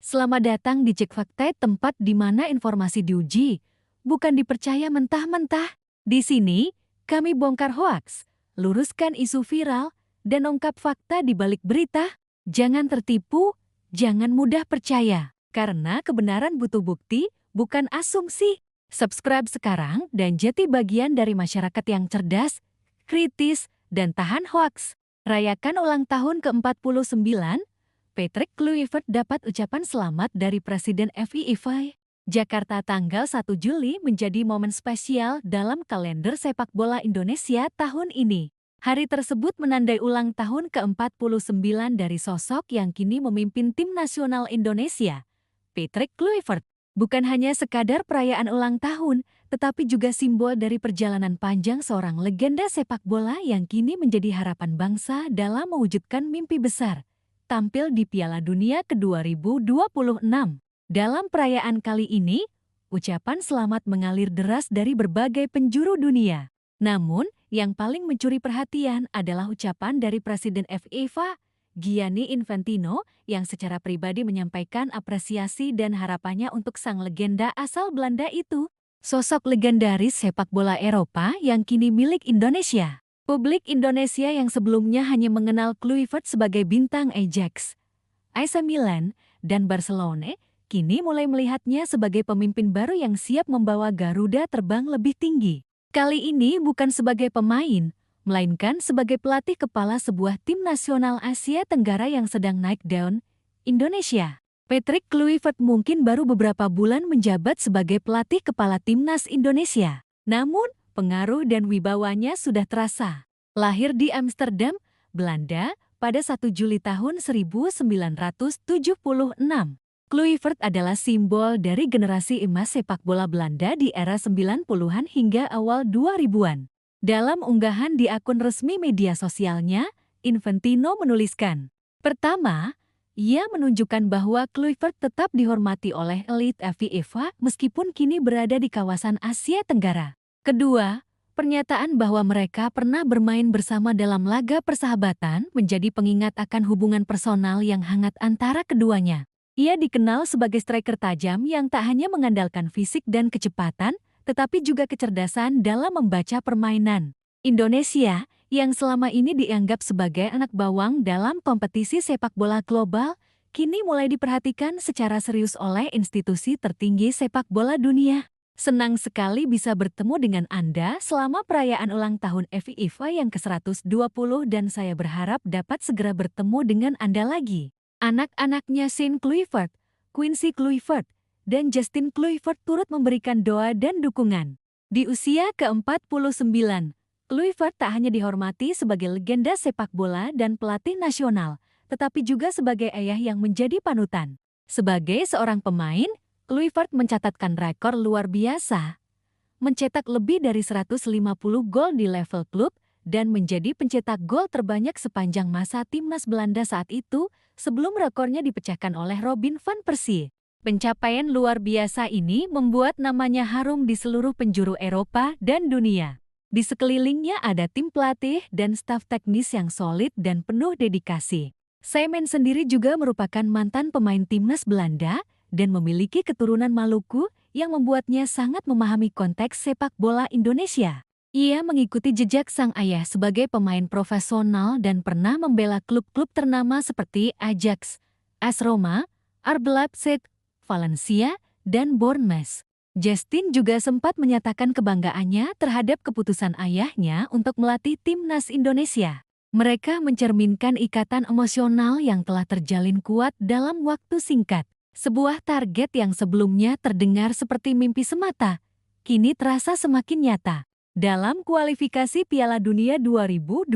Selamat datang di Cek Fakta, tempat di mana informasi diuji, bukan dipercaya mentah-mentah. Di sini, kami bongkar hoaks, luruskan isu viral, dan ungkap fakta di balik berita. Jangan tertipu, jangan mudah percaya, karena kebenaran butuh bukti, bukan asumsi. Subscribe sekarang dan jadi bagian dari masyarakat yang cerdas, kritis, dan tahan hoaks. Rayakan ulang tahun ke-49, Patrick Kluivert dapat ucapan selamat dari Presiden FIFA. Jakarta tanggal 1 Juli menjadi momen spesial dalam kalender sepak bola Indonesia tahun ini. Hari tersebut menandai ulang tahun ke-49 dari sosok yang kini memimpin tim nasional Indonesia, Patrick Kluivert. Bukan hanya sekadar perayaan ulang tahun, tetapi juga simbol dari perjalanan panjang seorang legenda sepak bola yang kini menjadi harapan bangsa dalam mewujudkan mimpi besar, tampil di Piala Dunia ke-2026. Dalam perayaan kali ini, ucapan selamat mengalir deras dari berbagai penjuru dunia. Namun, yang paling mencuri perhatian adalah ucapan dari Presiden FIFA, Gianni Infantino, yang secara pribadi menyampaikan apresiasi dan harapannya untuk sang legenda asal Belanda itu. Sosok legendaris sepak bola Eropa yang kini milik Indonesia. Publik Indonesia yang sebelumnya hanya mengenal Kluivert sebagai bintang Ajax, AC Milan, dan Barcelona, kini mulai melihatnya sebagai pemimpin baru yang siap membawa Garuda terbang lebih tinggi. Kali ini bukan sebagai pemain, melainkan sebagai pelatih kepala sebuah tim nasional Asia Tenggara yang sedang naik daun, Indonesia. Patrick Kluivert mungkin baru beberapa bulan menjabat sebagai pelatih kepala timnas Indonesia. Namun, pengaruh dan wibawanya sudah terasa. Lahir di Amsterdam, Belanda, pada 1 Juli tahun 1976. Kluivert adalah simbol dari generasi emas sepak bola Belanda di era 90-an hingga awal 2000-an. Dalam unggahan di akun resmi media sosialnya, Infantino menuliskan, pertama, ia menunjukkan bahwa Kluivert tetap dihormati oleh elit FIFA meskipun kini berada di kawasan Asia Tenggara. Kedua, pernyataan bahwa mereka pernah bermain bersama dalam laga persahabatan menjadi pengingat akan hubungan personal yang hangat antara keduanya. Ia dikenal sebagai striker tajam yang tak hanya mengandalkan fisik dan kecepatan, tetapi juga kecerdasan dalam membaca permainan. Indonesia, yang selama ini dianggap sebagai anak bawang dalam kompetisi sepak bola global, kini mulai diperhatikan secara serius oleh institusi tertinggi sepak bola dunia. Senang sekali bisa bertemu dengan Anda selama perayaan ulang tahun FIFA yang ke-120 dan saya berharap dapat segera bertemu dengan Anda lagi. Anak-anaknya Sean Kluivert, Quincy Kluivert, dan Justin Kluivert turut memberikan doa dan dukungan. Di usia ke-49, Kluivert tak hanya dihormati sebagai legenda sepak bola dan pelatih nasional, tetapi juga sebagai ayah yang menjadi panutan. Sebagai seorang pemain, Kluivert mencatatkan rekor luar biasa, mencetak lebih dari 150 gol di level klub dan menjadi pencetak gol terbanyak sepanjang masa timnas Belanda saat itu, sebelum rekornya dipecahkan oleh Robin van Persie. Pencapaian luar biasa ini membuat namanya harum di seluruh penjuru Eropa dan dunia. Di sekelilingnya ada tim pelatih dan staf teknis yang solid dan penuh dedikasi. Semen sendiri juga merupakan mantan pemain timnas Belanda dan memiliki keturunan Maluku yang membuatnya sangat memahami konteks sepak bola Indonesia. Ia mengikuti jejak sang ayah sebagai pemain profesional dan pernah membela klub-klub ternama seperti Ajax, AS Roma, RB Leipzig, Valencia, dan Bournemouth. Justin juga sempat menyatakan kebanggaannya terhadap keputusan ayahnya untuk melatih timnas Indonesia. Mereka mencerminkan ikatan emosional yang telah terjalin kuat dalam waktu singkat. Sebuah target yang sebelumnya terdengar seperti mimpi semata, kini terasa semakin nyata. Dalam kualifikasi Piala Dunia 2026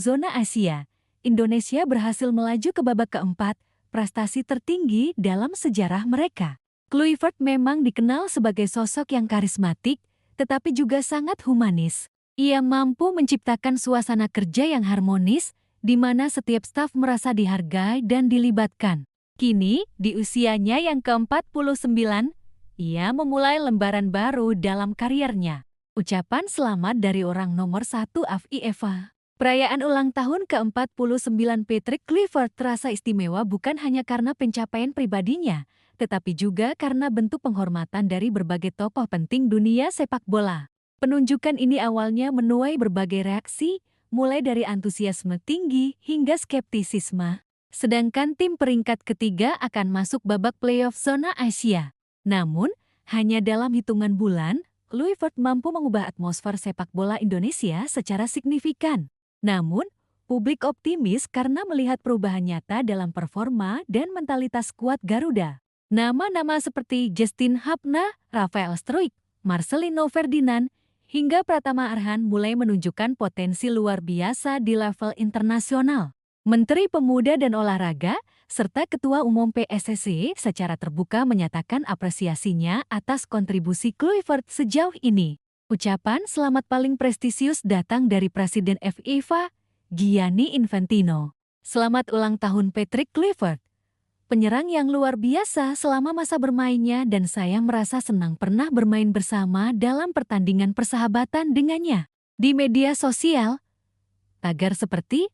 zona Asia, Indonesia berhasil melaju ke babak keempat, prestasi tertinggi dalam sejarah mereka. Kluivert memang dikenal sebagai sosok yang karismatik, tetapi juga sangat humanis. Ia mampu menciptakan suasana kerja yang harmonis, di mana setiap staf merasa dihargai dan dilibatkan. Kini, di usianya yang ke-49, ia memulai lembaran baru dalam kariernya. Ucapan selamat dari orang nomor 1 FIFA, Perayaan ulang tahun ke-49 Patrick Kluivert terasa istimewa bukan hanya karena pencapaian pribadinya, tetapi juga karena bentuk penghormatan dari berbagai tokoh penting dunia sepak bola. Penunjukan ini awalnya menuai berbagai reaksi, mulai dari antusiasme tinggi hingga skeptisisme. Sedangkan tim peringkat ketiga akan masuk babak playoff zona Asia. Namun, hanya dalam hitungan bulan, Kluivert mampu mengubah atmosfer sepak bola Indonesia secara signifikan. Namun, publik optimis karena melihat perubahan nyata dalam performa dan mentalitas kuat Garuda. Nama-nama seperti Justin Hapna, Rafael Struijk, Marcelino Ferdinand, hingga Pratama Arhan mulai menunjukkan potensi luar biasa di level internasional. Menteri Pemuda dan Olahraga, serta Ketua Umum PSSI secara terbuka menyatakan apresiasinya atas kontribusi Kluivert sejauh ini. Ucapan selamat paling prestisius datang dari Presiden FIFA, Gianni Infantino. Selamat ulang tahun Patrick Kluivert. Penyerang yang luar biasa selama masa bermainnya dan saya merasa senang pernah bermain bersama dalam pertandingan persahabatan dengannya. Di media sosial, tagar seperti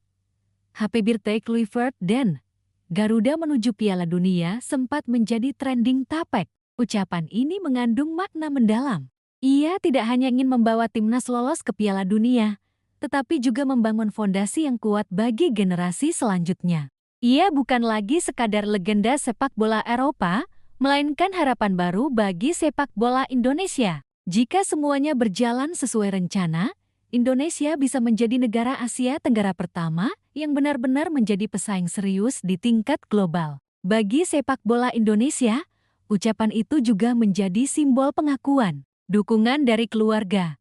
Happy Birthday Kluivert dan Garuda menuju Piala Dunia sempat menjadi trending topik. Ucapan ini mengandung makna mendalam. Ia tidak hanya ingin membawa timnas lolos ke Piala Dunia, tetapi juga membangun fondasi yang kuat bagi generasi selanjutnya. Ia bukan lagi sekadar legenda sepak bola Eropa, melainkan harapan baru bagi sepak bola Indonesia. Jika semuanya berjalan sesuai rencana, Indonesia bisa menjadi negara Asia Tenggara pertama yang benar-benar menjadi pesaing serius di tingkat global. Bagi sepak bola Indonesia, ucapan itu juga menjadi simbol pengakuan. Dukungan dari keluarga,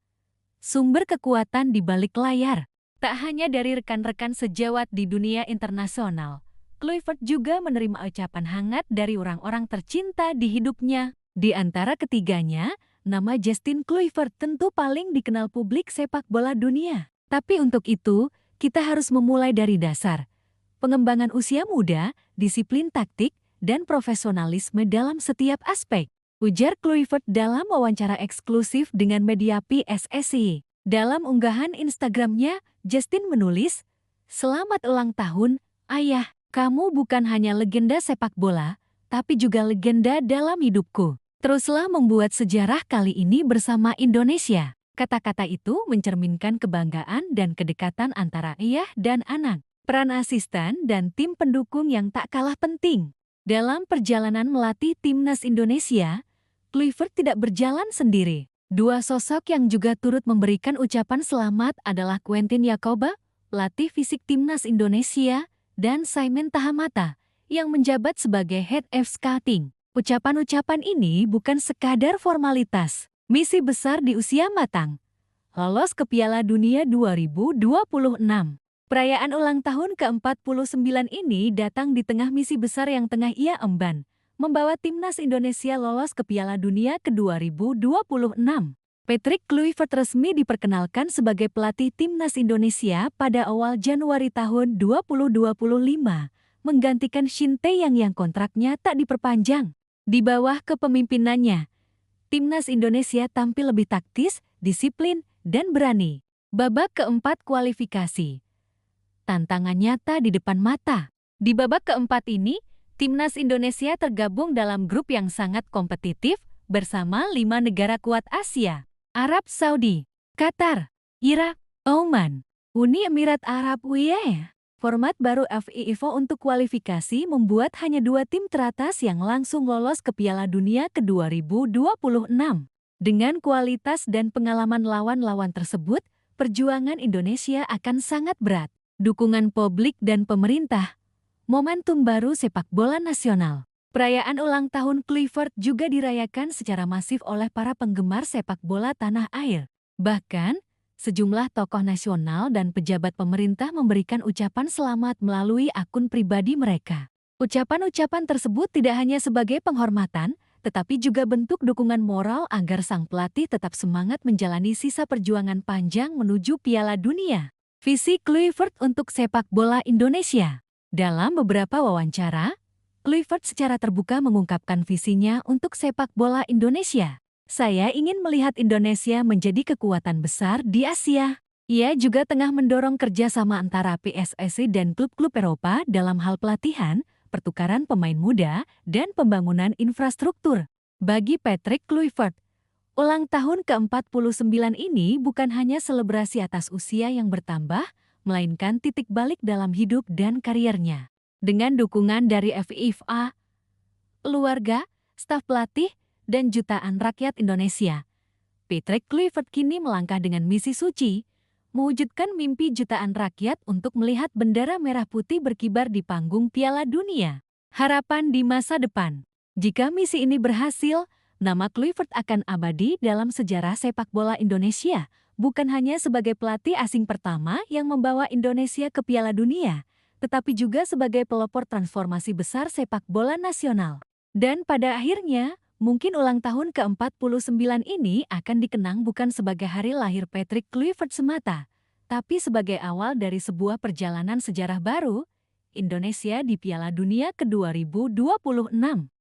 sumber kekuatan di balik layar. Tak hanya dari rekan-rekan sejawat di dunia internasional, Kluivert juga menerima ucapan hangat dari orang-orang tercinta di hidupnya. Di antara ketiganya, nama Justin Kluivert tentu paling dikenal publik sepak bola dunia. Tapi untuk itu, kita harus memulai dari dasar. Pengembangan usia muda, disiplin taktik, dan profesionalisme dalam setiap aspek. Ujar Kluivert dalam wawancara eksklusif dengan media PSSI. Dalam unggahan Instagramnya, Justin menulis, "Selamat ulang tahun, Ayah. Kamu bukan hanya legenda sepak bola, tapi juga legenda dalam hidupku. Teruslah membuat sejarah kali ini bersama Indonesia." Kata-kata itu mencerminkan kebanggaan dan kedekatan antara ayah dan anak. Peran asisten dan tim pendukung yang tak kalah penting. Dalam perjalanan melatih timnas Indonesia, Kluivert tidak berjalan sendiri. Dua sosok yang juga turut memberikan ucapan selamat adalah Quentin Yakoba, pelatih fisik timnas Indonesia, dan Simon Tahamata, yang menjabat sebagai Head of Scouting. Ucapan-ucapan ini bukan sekadar formalitas. Misi besar di usia matang. Lolos ke Piala Dunia 2026. Perayaan ulang tahun ke-49 ini datang di tengah misi besar yang tengah ia emban, membawa timnas Indonesia lolos ke Piala Dunia ke-2026. Patrick Kluivert resmi diperkenalkan sebagai pelatih timnas Indonesia pada awal Januari tahun 2025, menggantikan Shin Tae-yong yang kontraknya tak diperpanjang. Di bawah kepemimpinannya, timnas Indonesia tampil lebih taktis, disiplin, dan berani. Babak keempat kualifikasi. Tantangan nyata di depan mata. Di babak keempat ini, timnas Indonesia tergabung dalam grup yang sangat kompetitif bersama 5 negara kuat Asia: Arab Saudi, Qatar, Irak, Oman, Uni Emirat Arab UAE. Format baru FIFA untuk kualifikasi membuat hanya 2 tim teratas yang langsung lolos ke Piala Dunia ke-2026. Dengan kualitas dan pengalaman lawan-lawan tersebut, perjuangan Indonesia akan sangat berat. Dukungan publik dan pemerintah, momentum baru sepak bola nasional. Perayaan ulang tahun Kluivert juga dirayakan secara masif oleh para penggemar sepak bola tanah air. Bahkan, sejumlah tokoh nasional dan pejabat pemerintah memberikan ucapan selamat melalui akun pribadi mereka. Ucapan-ucapan tersebut tidak hanya sebagai penghormatan, tetapi juga bentuk dukungan moral agar sang pelatih tetap semangat menjalani sisa perjuangan panjang menuju Piala Dunia. Visi Kluivert untuk sepak bola Indonesia. Dalam beberapa wawancara, Kluivert secara terbuka mengungkapkan visinya untuk sepak bola Indonesia. "Saya ingin melihat Indonesia menjadi kekuatan besar di Asia. Ia juga tengah mendorong kerjasama antara PSSI dan klub-klub Eropa dalam hal pelatihan, pertukaran pemain muda, dan pembangunan infrastruktur. Bagi Patrick Kluivert, ulang tahun ke-49 ini bukan hanya selebrasi atas usia yang bertambah, melainkan titik balik dalam hidup dan kariernya. Dengan dukungan dari FIFA, keluarga, staf pelatih, dan jutaan rakyat Indonesia, Patrick Kluivert kini melangkah dengan misi suci, mewujudkan mimpi jutaan rakyat untuk melihat bendera merah putih berkibar di panggung Piala Dunia. Harapan di masa depan. Jika misi ini berhasil, nama Kluivert akan abadi dalam sejarah sepak bola Indonesia, bukan hanya sebagai pelatih asing pertama yang membawa Indonesia ke Piala Dunia, tetapi juga sebagai pelopor transformasi besar sepak bola nasional. Dan pada akhirnya, mungkin ulang tahun ke-49 ini akan dikenang bukan sebagai hari lahir Patrick Kluivert semata, tapi sebagai awal dari sebuah perjalanan sejarah baru, Indonesia di Piala Dunia ke-2026.